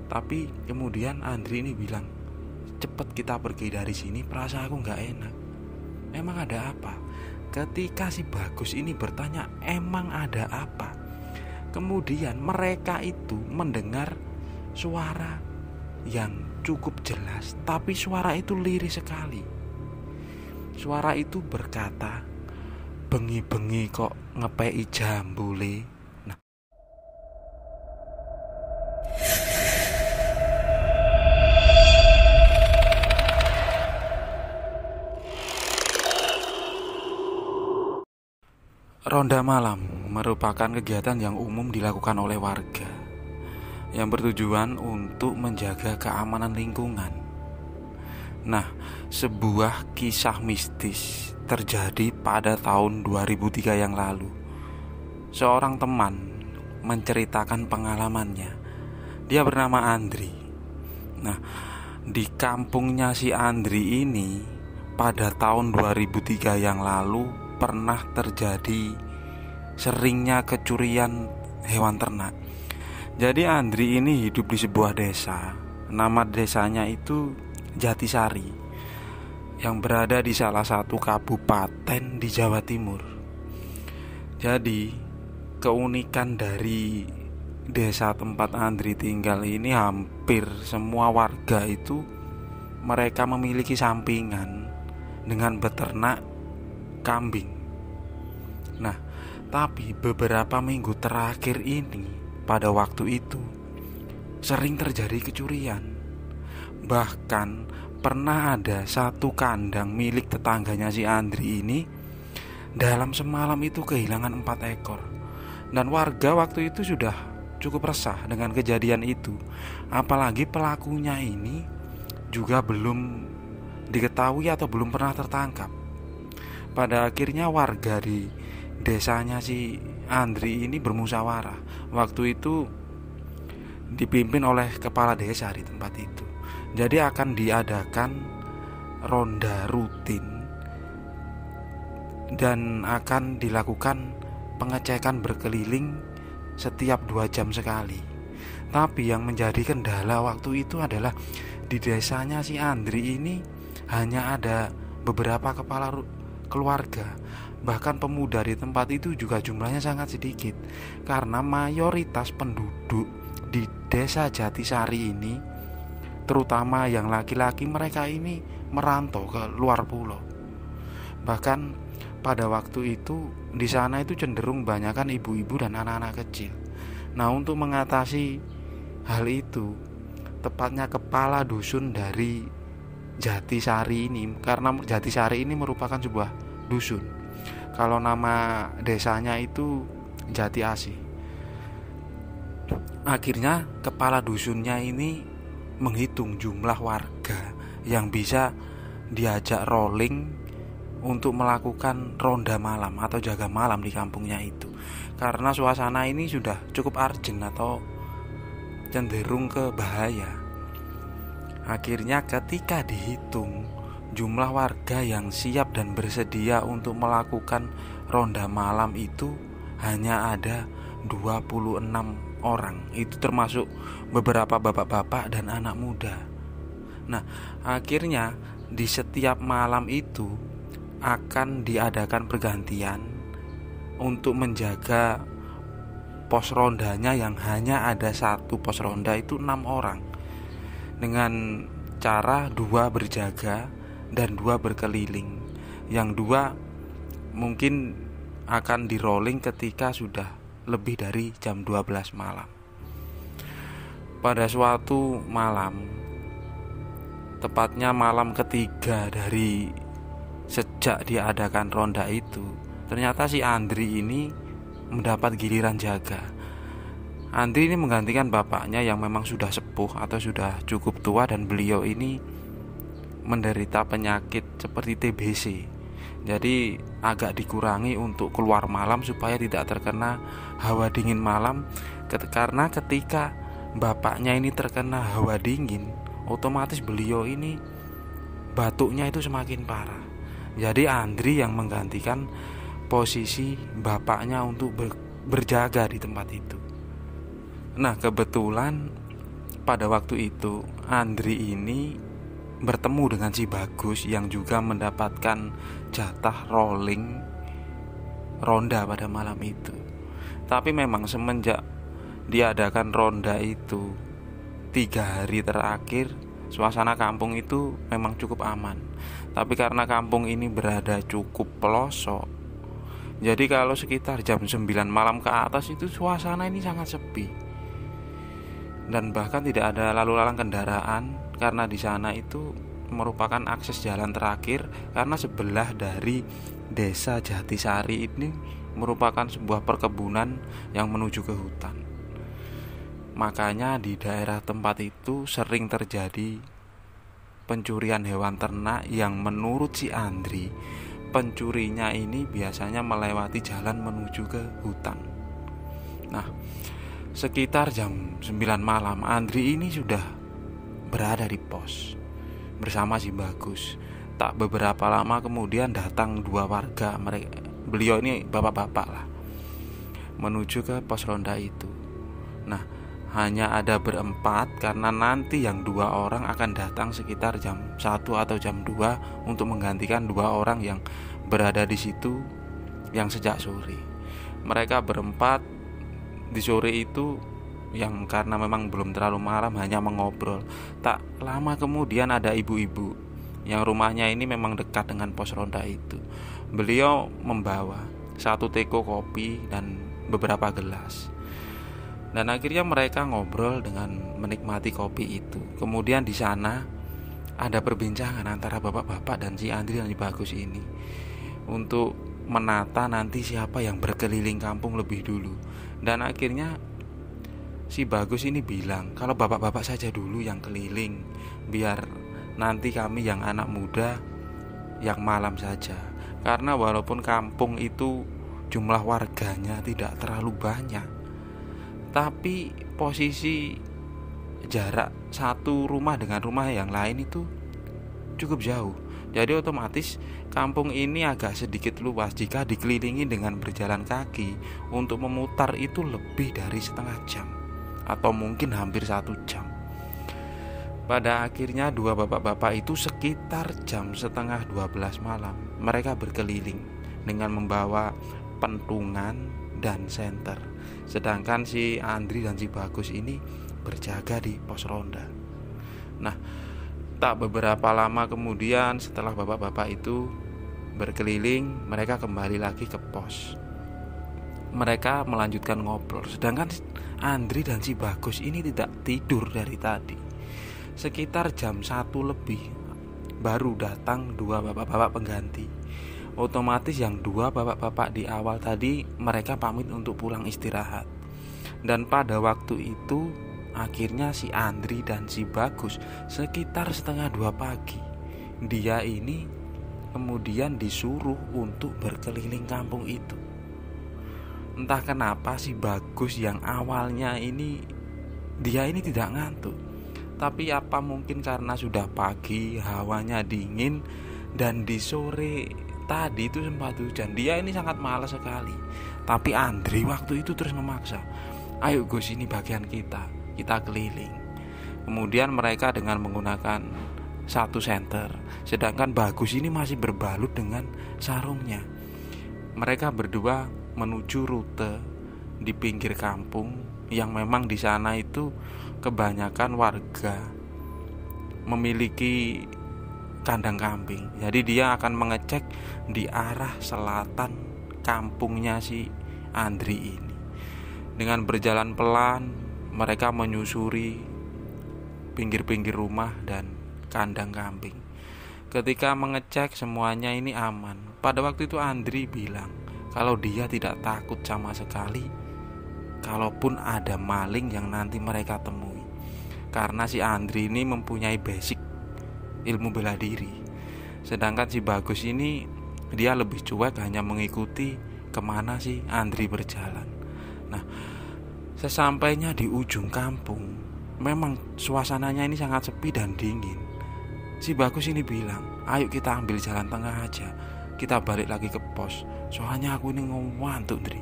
Tapi kemudian Andri ini bilang, cepet kita pergi dari sini, perasaan aku gak enak. Emang ada apa? Ketika si Bagus ini bertanya, emang ada apa? Kemudian mereka itu mendengar suara yang cukup jelas, tapi suara itu lirih sekali. Suara itu berkata, bengi-bengi kok ngepei jambule. Nah, ronda malam merupakan kegiatan yang umum dilakukan oleh warga yang bertujuan untuk menjaga keamanan lingkungan. Nah, sebuah kisah mistis terjadi pada tahun 2003 yang lalu. Seorang teman menceritakan pengalamannya. Dia bernama Andri. Nah, di kampungnya si Andri ini pada tahun 2003 yang lalu pernah terjadi seringnya kecurian hewan ternak. Jadi Andri ini hidup di sebuah desa. Nama desanya itu Jatisari, yang berada di salah satu kabupaten di Jawa Timur. Jadi keunikan dari desa tempat Andri tinggal ini, hampir semua warga itu mereka memiliki sampingan dengan beternak kambing. Nah, tapi beberapa minggu terakhir ini, pada waktu itu sering terjadi kecurian. Bahkan pernah ada satu kandang milik tetangganya si Andri ini, dalam semalam itu kehilangan 4 ekor. Dan warga waktu itu sudah cukup resah dengan kejadian itu. Apalagi pelakunya ini juga belum diketahui atau belum pernah tertangkap. Pada akhirnya warga di desanya si Andri ini bermusyawarah. Waktu itu dipimpin oleh kepala desa di tempat itu. Jadi akan diadakan ronda rutin dan akan dilakukan pengecekan berkeliling setiap 2 jam sekali. Tapi yang menjadi kendala waktu itu adalah di desanya si Andri ini hanya ada beberapa kepala keluarga. Bahkan pemuda di tempat itu juga jumlahnya sangat sedikit, karena mayoritas penduduk di desa Jatisari ini, terutama yang laki-laki, mereka ini merantau ke luar pulau. Bahkan pada waktu itu di sana itu cenderung banyakkan ibu-ibu dan anak-anak kecil. Nah, untuk mengatasi hal itu, tepatnya kepala dusun dari Jatisari ini, karena Jatisari ini merupakan sebuah dusun. Kalau nama desanya itu Jati Asih. Akhirnya kepala dusunnya ini menghitung jumlah warga yang bisa diajak rolling untuk melakukan ronda malam atau jaga malam di kampungnya itu. Karena suasana ini sudah cukup urgent atau cenderung ke bahaya. Akhirnya ketika dihitung jumlah warga yang siap dan bersedia untuk melakukan ronda malam itu hanya ada 26 orang. Itu termasuk beberapa bapak-bapak dan anak muda. Nah, akhirnya di setiap malam itu akan diadakan pergantian untuk menjaga pos rondanya, yang hanya ada satu pos ronda itu 6 orang, dengan cara 2 berjaga dan 2 berkeliling. Yang 2 mungkin akan di rolling ketika sudah lebih dari jam 12 malam. Pada suatu malam, tepatnya malam ketiga dari sejak diadakan ronda itu, ternyata si Andri ini mendapat giliran jaga. Andri ini menggantikan bapaknya yang memang sudah sepuh atau sudah cukup tua, dan beliau ini menderita penyakit seperti TBC. Jadi agak dikurangi untuk keluar malam supaya tidak terkena hawa dingin malam. Karena ketika bapaknya ini terkena hawa dingin, otomatis beliau ini batuknya itu semakin parah. Jadi Andri yang menggantikan posisi bapaknya untuk berjaga di tempat itu. Nah, kebetulan pada waktu itu Andri ini bertemu dengan si Bagus yang juga mendapatkan jatah rolling ronda pada malam itu. Tapi memang semenjak diadakan ronda itu 3 hari terakhir, suasana kampung itu memang cukup aman. Tapi karena kampung ini berada cukup pelosok, jadi kalau sekitar jam 9 malam ke atas itu suasana ini sangat sepi. Dan bahkan tidak ada lalu lalang kendaraan karena di sana itu merupakan akses jalan terakhir, karena sebelah dari desa Jatisari ini merupakan sebuah perkebunan yang menuju ke hutan. Makanya di daerah tempat itu sering terjadi pencurian hewan ternak yang menurut si Andri, pencurinya ini biasanya melewati jalan menuju ke hutan. Nah, sekitar jam 9 malam Andri ini sudah berada di pos bersama si Bagus. Tak beberapa lama kemudian datang 2 warga, beliau ini bapak-bapak lah, menuju ke pos ronda itu. Nah, hanya ada berempat karena nanti yang 2 orang akan datang sekitar jam 1 atau jam 2 untuk menggantikan 2 orang yang berada di situ yang sejak sore. Mereka berempat di sore itu yang karena memang belum terlalu malam hanya mengobrol. Tak lama kemudian ada ibu-ibu yang rumahnya ini memang dekat dengan pos ronda itu. Beliau membawa 1 teko kopi dan beberapa gelas. Dan akhirnya mereka ngobrol dengan menikmati kopi itu. Kemudian di sana ada perbincangan antara bapak-bapak dan si Andri dan si Bagus ini untuk menata nanti siapa yang berkeliling kampung lebih dulu. Dan akhirnya si Bagus ini bilang kalau bapak-bapak saja dulu yang keliling, biar nanti kami yang anak muda yang malam saja. Karena walaupun kampung itu jumlah warganya tidak terlalu banyak, tapi posisi jarak satu rumah dengan rumah yang lain itu cukup jauh. Jadi otomatis kampung ini agak sedikit luas. Jika dikelilingi dengan berjalan kaki, untuk memutar itu lebih dari setengah jam atau mungkin hampir 1 jam. Pada akhirnya 2 bapak-bapak itu sekitar jam setengah 12 malam mereka berkeliling dengan membawa pentungan dan senter. Sedangkan si Andri dan si Bagus ini berjaga di pos ronda. Nah, tak beberapa lama kemudian setelah bapak-bapak itu berkeliling, mereka kembali lagi ke pos. Mereka melanjutkan ngobrol. Sedangkan Andri dan si Bagus ini tidak tidur dari tadi. Sekitar jam 1 lebih baru datang 2 bapak-bapak pengganti. Otomatis yang 2 bapak-bapak di awal tadi mereka pamit untuk pulang istirahat. Dan pada waktu itu akhirnya si Andri dan si Bagus sekitar setengah 2 pagi, dia ini kemudian disuruh untuk berkeliling kampung itu. Entah kenapa si Bagus yang awalnya ini dia ini tidak ngantuk, tapi apa mungkin karena sudah pagi, hawanya dingin, dan di sore tadi itu sempat hujan, dia ini sangat malas sekali. Tapi Andri waktu itu terus memaksa, ayo Gus, ini bagian kita keliling. Kemudian mereka dengan menggunakan 1 senter, sedangkan Bagus ini masih berbalut dengan sarungnya. Mereka berdua menuju rute di pinggir kampung yang memang di sana itu kebanyakan warga memiliki kandang kambing. Jadi dia akan mengecek di arah selatan kampungnya si Andri ini. Dengan berjalan pelan mereka menyusuri pinggir-pinggir rumah dan kandang kambing. Ketika mengecek semuanya ini aman. Pada waktu itu Andri bilang kalau dia tidak takut sama sekali kalaupun ada maling yang nanti mereka temui. Karena si Andri ini mempunyai basic ilmu bela diri. Sedangkan si Bagus ini dia lebih cuek, hanya mengikuti kemana si Andri berjalan. Nah, sesampainya di ujung kampung, memang suasananya ini sangat sepi dan dingin. Si Bagus ini bilang, ayo kita ambil jalan tengah aja, kita balik lagi ke pos, soalnya aku ini ngantuk, Andri.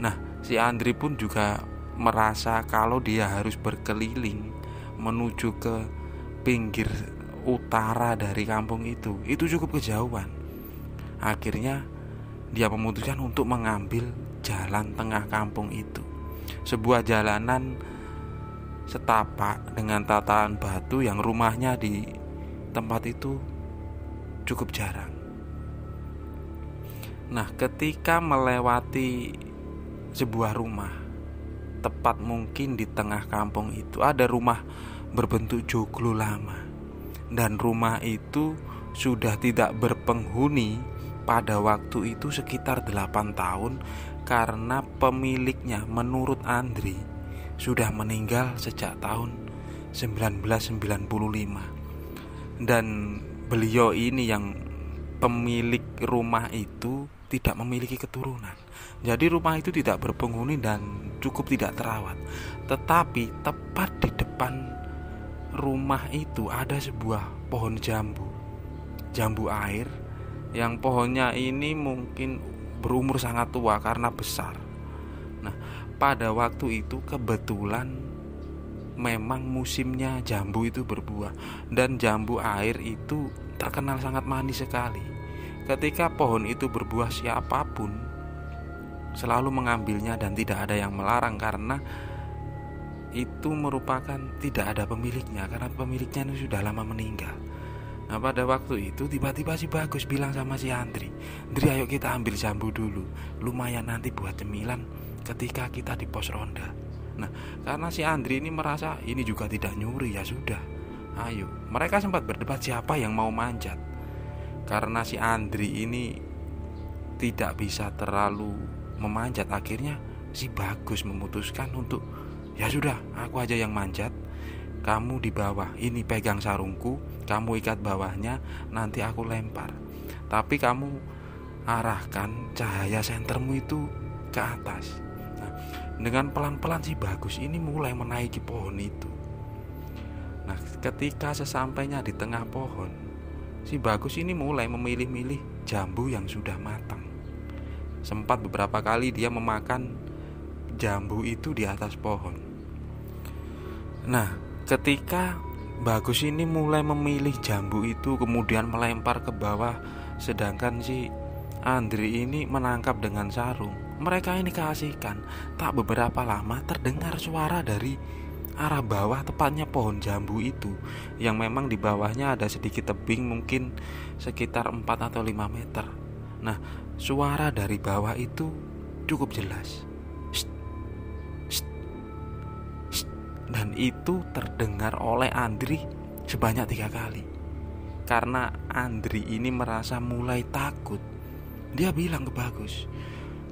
Nah, si Andri pun juga merasa kalau dia harus berkeliling menuju ke pinggir utara dari kampung itu cukup kejauhan. Akhirnya dia memutuskan untuk mengambil jalan tengah kampung itu, sebuah jalanan setapak dengan tatahan batu yang rumahnya di tempat itu cukup jarang. Nah, ketika melewati sebuah rumah, tepat mungkin di tengah kampung itu ada rumah berbentuk joglo lama, dan rumah itu sudah tidak berpenghuni pada waktu itu sekitar 8 tahun, karena pemiliknya menurut Andri sudah meninggal sejak tahun 1995. Dan beliau ini yang pemilik rumah itu tidak memiliki keturunan. Jadi rumah itu tidak berpenghuni dan cukup tidak terawat. Tetapi tepat di depan rumah itu ada sebuah pohon jambu air, yang pohonnya ini mungkin berumur sangat tua karena besar. Nah, pada waktu itu kebetulan memang musimnya jambu itu berbuah, dan jambu air itu terkenal sangat manis sekali. Ketika pohon itu berbuah, siapapun selalu mengambilnya dan tidak ada yang melarang, karena itu merupakan tidak ada pemiliknya, karena pemiliknya itu sudah lama meninggal. Nah, pada waktu itu tiba-tiba si Bagus bilang sama si Andri, ayo kita ambil jambu dulu, lumayan nanti buat cemilan ketika kita di pos ronda. Nah, karena si Andri ini merasa ini juga tidak nyuri, ya sudah, ayo. Mereka sempat berdebat siapa yang mau manjat, karena si Andri ini tidak bisa terlalu memanjat. Akhirnya si Bagus memutuskan untuk, ya sudah, aku aja yang manjat, kamu di bawah, ini pegang sarungku, kamu ikat bawahnya, nanti aku lempar, tapi kamu arahkan cahaya sentermu itu ke atas. Nah, dengan pelan-pelan si Bagus ini mulai menaiki pohon itu. Nah, ketika sesampainya di tengah pohon, si Bagus ini mulai memilih-milih jambu yang sudah matang. Sempat beberapa kali dia memakan jambu itu di atas pohon. Nah, ketika Bagus ini mulai memilih jambu itu kemudian melempar ke bawah, sedangkan si Andri ini menangkap dengan sarung. Mereka ini keasikan. Tak beberapa lama terdengar suara dari arah bawah, tepatnya pohon jambu itu, yang memang di bawahnya ada sedikit tebing, mungkin sekitar 4 atau 5 meter. Nah, suara dari bawah itu cukup jelas. Dan itu terdengar oleh Andri sebanyak 3 kali. Karena Andri ini merasa mulai takut, dia bilang ke Bagus,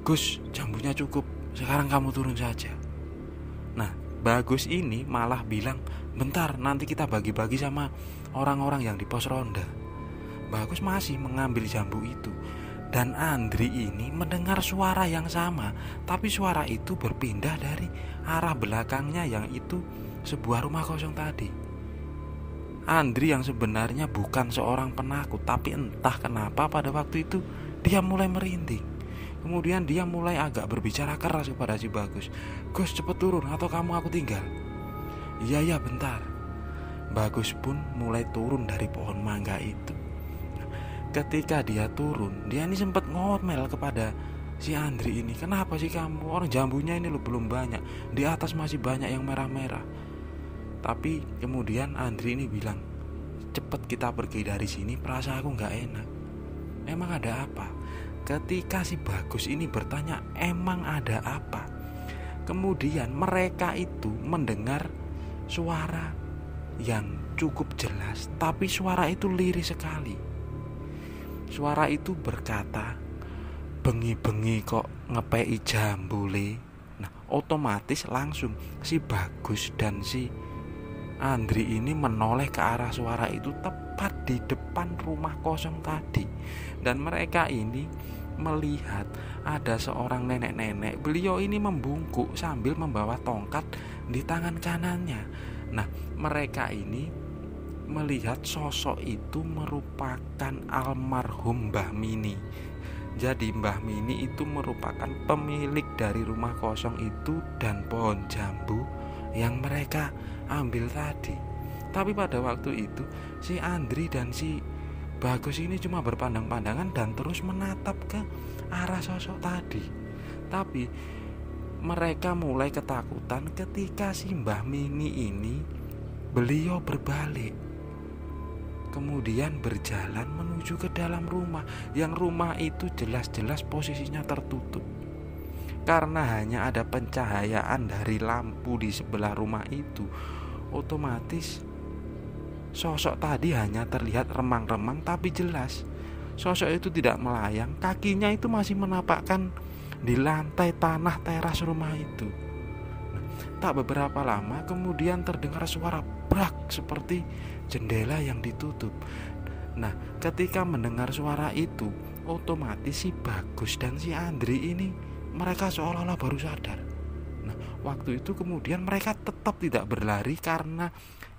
Gus, jambunya cukup, sekarang kamu turun saja. Nah, Bagus ini malah bilang, bentar, nanti kita bagi-bagi sama orang-orang yang di pos ronda. Bagus masih mengambil jambu itu, dan Andri ini mendengar suara yang sama, tapi suara itu berpindah dari arah belakangnya, yang itu sebuah rumah kosong tadi. Andri yang sebenarnya bukan seorang penakut, tapi entah kenapa pada waktu itu dia mulai merinding. Kemudian dia mulai agak berbicara keras kepada si Bagus, Gus, cepet turun atau kamu aku tinggal. Iya bentar. Bagus pun mulai turun dari pohon mangga itu. Ketika dia turun, dia ini sempat ngomel kepada si Andri ini, kenapa sih kamu, orang jambunya ini lo belum banyak, di atas masih banyak yang merah-merah. Tapi kemudian Andri ini bilang, cepet kita pergi dari sini, perasaan aku gak enak. Emang ada apa? Ketika si Bagus ini bertanya emang ada apa, kemudian mereka itu mendengar suara yang cukup jelas, tapi suara itu lirih sekali. Suara itu berkata, bengi-bengi kok ngepei jambu le. Nah, otomatis langsung si Bagus dan si Andri ini menoleh ke arah suara itu, tepat di depan rumah kosong tadi. Dan mereka ini melihat ada seorang nenek-nenek. Beliau ini membungkuk sambil membawa tongkat di tangan kanannya. Nah, mereka ini melihat sosok itu merupakan almarhum Mbah Mini. Jadi Mbah Mini itu merupakan pemilik dari rumah kosong itu dan pohon jambu yang mereka ambil tadi. Tapi pada waktu itu si Andri dan si Bagus ini cuma berpandang-pandangan dan terus menatap ke arah sosok tadi. Tapi mereka mulai ketakutan ketika si Mbah Mini ini beliau berbalik, kemudian berjalan menuju ke dalam rumah, yang rumah itu jelas-jelas posisinya tertutup. Karena hanya ada pencahayaan dari lampu di sebelah rumah itu, otomatis sosok tadi hanya terlihat remang-remang tapi jelas. Sosok itu tidak melayang, kakinya itu masih menapakkan di lantai tanah teras rumah itu. Tak beberapa lama kemudian terdengar suara brak seperti jendela yang ditutup. Nah, ketika mendengar suara itu, otomatis si Bagus dan si Andri ini mereka seolah-olah baru sadar. Nah, waktu itu kemudian mereka tetap tidak berlari karena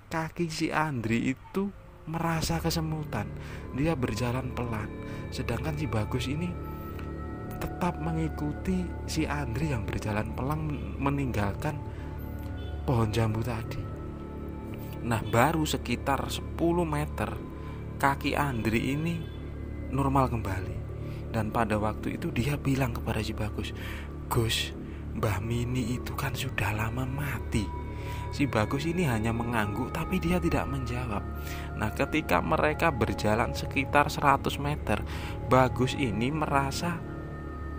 kaki si Andri itu merasa kesemutan. Dia berjalan pelan, sedangkan si Bagus ini tetap mengikuti si Andri yang berjalan pelan meninggalkan pohon jambu tadi. Nah, baru sekitar 10 meter kaki Andri ini normal kembali. Dan pada waktu itu dia bilang kepada si Bagus, "Gus, Mbah Mini itu kan sudah lama mati." Si Bagus ini hanya mengangguk tapi dia tidak menjawab. Nah, ketika mereka berjalan sekitar 100 meter, Bagus ini merasa,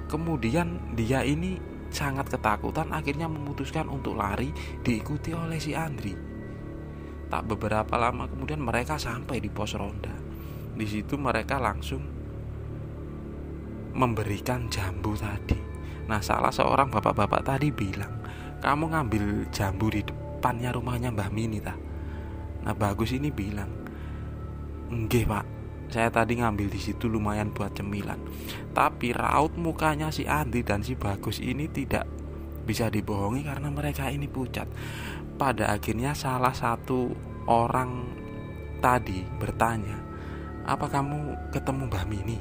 kemudian dia ini sangat ketakutan, akhirnya memutuskan untuk lari diikuti oleh si Andri. Tak beberapa lama kemudian mereka sampai di pos ronda. Di situ mereka langsung memberikan jambu tadi. Nah, salah seorang bapak-bapak tadi bilang, "Kamu ngambil jambu di depannya rumahnya Mbah Mini ta?" Nah, Bagus ini bilang, "Nggih, Pak. Saya tadi ngambil di situ lumayan buat cemilan." Tapi raut mukanya si Andri dan si Bagus ini tidak bisa dibohongi karena mereka ini pucat. Pada akhirnya salah satu orang tadi bertanya, "Apa kamu ketemu Mbah Mini?"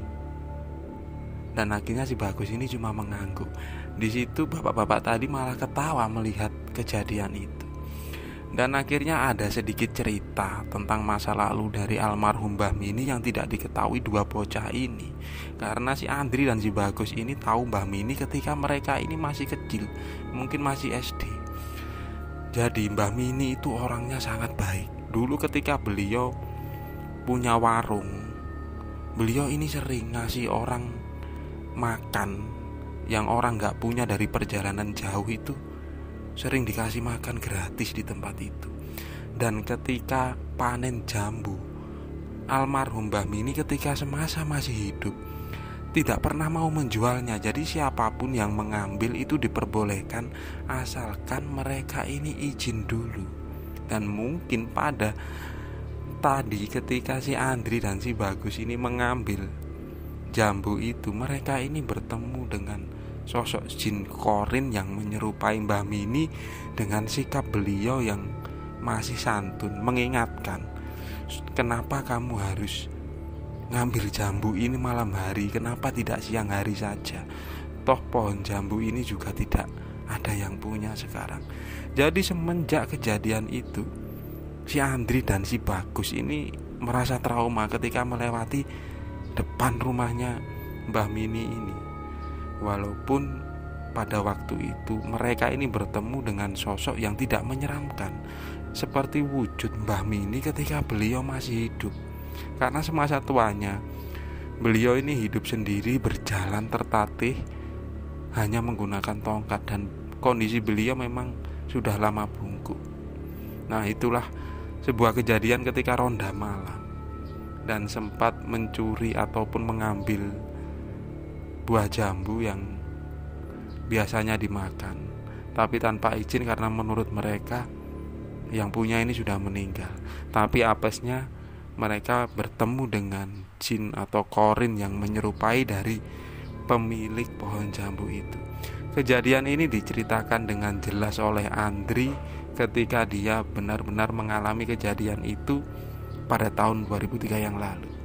Dan akhirnya si Bagus ini cuma mengangguk. Di situ bapak-bapak tadi malah ketawa melihat kejadian itu. Dan akhirnya ada sedikit cerita tentang masa lalu dari almarhum Mbah Mini yang tidak diketahui dua bocah ini. Karena si Andri dan si Bagus ini tahu Mbah Mini ketika mereka ini masih kecil, mungkin masih SD. Jadi Mbah Mini itu orangnya sangat baik. Dulu ketika beliau punya warung, beliau ini sering ngasih orang makan yang orang gak punya dari perjalanan jauh itu, sering dikasih makan gratis di tempat itu. Dan ketika panen jambu, almarhum Mbah Mini ketika semasa masih hidup tidak pernah mau menjualnya. Jadi siapapun yang mengambil itu diperbolehkan asalkan mereka ini izin dulu. Dan mungkin pada tadi ketika si Andri dan si Bagus ini mengambil jambu itu, mereka ini bertemu dengan sosok jin korin yang menyerupai Mbah Mini dengan sikap beliau yang masih santun, mengingatkan, "Kenapa kamu harus ngambil jambu ini malam hari? Kenapa tidak siang hari saja? Toh pohon jambu ini juga tidak ada yang punya sekarang." Jadi semenjak kejadian itu, si Andri dan si Bagus ini merasa trauma ketika melewati depan rumahnya Mbah Mini ini. Walaupun pada waktu itu mereka ini bertemu dengan sosok yang tidak menyeramkan, seperti wujud Mbah Mini ketika beliau masih hidup. Karena semasa tuanya beliau ini hidup sendiri, berjalan tertatih, hanya menggunakan tongkat, dan kondisi beliau memang sudah lama bungkuk. Nah, itulah sebuah kejadian ketika ronda malam dan sempat mencuri ataupun mengambil buah jambu yang biasanya dimakan, tapi tanpa izin karena menurut mereka yang punya ini sudah meninggal. Tapi apesnya mereka bertemu dengan jin atau korin yang menyerupai dari pemilik pohon jambu itu. Kejadian ini diceritakan dengan jelas oleh Andri ketika dia benar-benar mengalami kejadian itu pada tahun 2003 yang lalu.